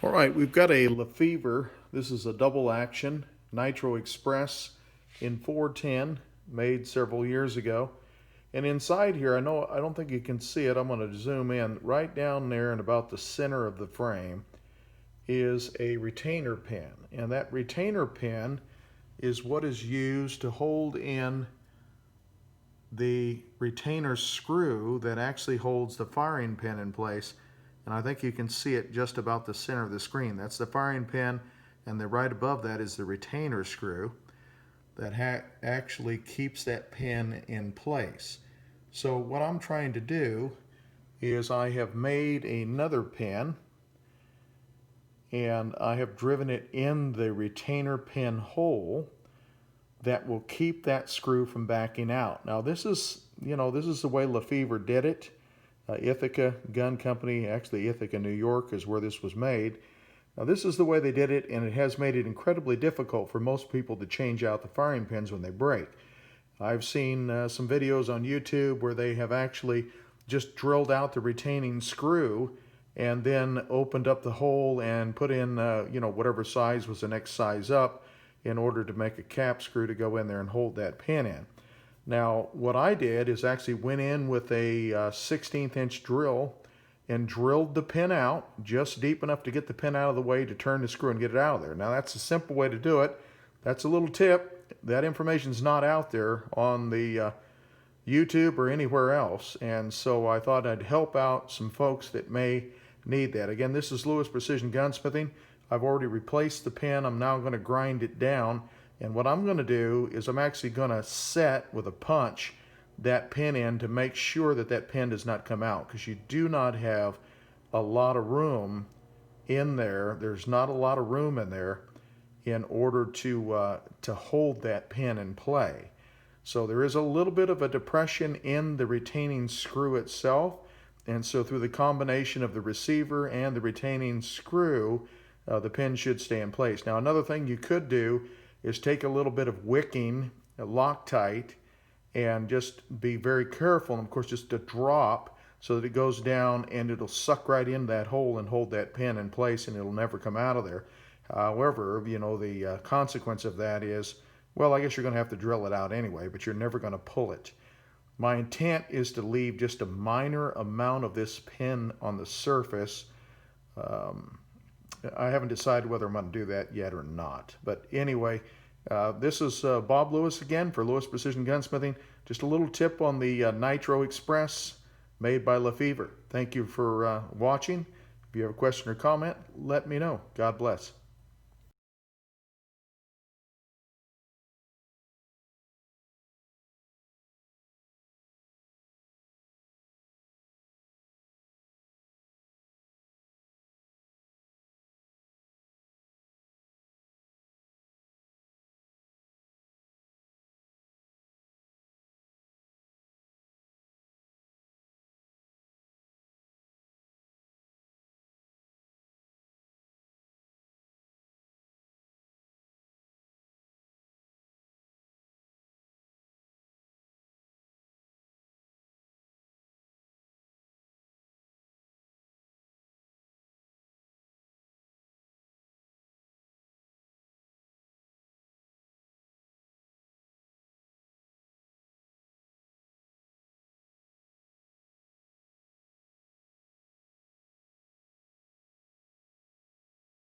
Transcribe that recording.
All right, we've got a Lefever. This is a double action Nitro Express in 410, made several years ago. And inside here, I don't think you can see it. I'm going to zoom in. Right down there in about the center of the frame is a retainer pin. And that retainer pin is what is used to hold in the retainer screw that actually holds the firing pin in place. And I think you can see it just about the center of the screen. That's the firing pin, and then right above that is the retainer screw that actually keeps that pin in place. So what I'm trying to do is I have made another pin, and I have driven it in the retainer pin hole that will keep that screw from backing out. Now this is the way Lefever did it. Ithaca Gun Company, actually Ithaca, New York is where this was made. Now this is the way they did it, and it has made it incredibly difficult for most people to change out the firing pins when they break. I've seen some videos on YouTube where they have actually just drilled out the retaining screw and then opened up the hole and put in whatever size was the next size up in order to make a cap screw to go in there and hold that pin in. Now, what I did is actually went in with a 16th inch drill and drilled the pin out just deep enough to get the pin out of the way to turn the screw and get it out of there. Now, that's a simple way to do it. That's a little tip. That information's not out there on the YouTube or anywhere else, and so I thought I'd help out some folks that may need that. Again, this is Lewis Precision Gunsmithing. I've already replaced the pin. I'm now going to grind it down. And what I'm going to do is I'm actually going to set with a punch that pin in to make sure that that pin does not come out, because you do not have a lot of room in there. There's not a lot of room in there in order to hold that pin in play. So there is a little bit of a depression in the retaining screw itself, and so through the combination of the receiver and the retaining screw, the pin should stay in place. Now, another thing you could do is take a little bit of wicking, Loctite, and just be very careful, and of course just a drop so that it goes down and it'll suck right in that hole and hold that pin in place, and it'll never come out of there. However, the consequence of that is, well, I guess you're going to have to drill it out anyway, but you're never going to pull it. My intent is to leave just a minor amount of this pin on the surface. I haven't decided whether I'm going to do that yet or not. But anyway, this is Bob Lewis again for Lewis Precision Gunsmithing. Just a little tip on the Nitro Express made by Lefever. Thank you for watching. If you have a question or comment, let me know. God bless.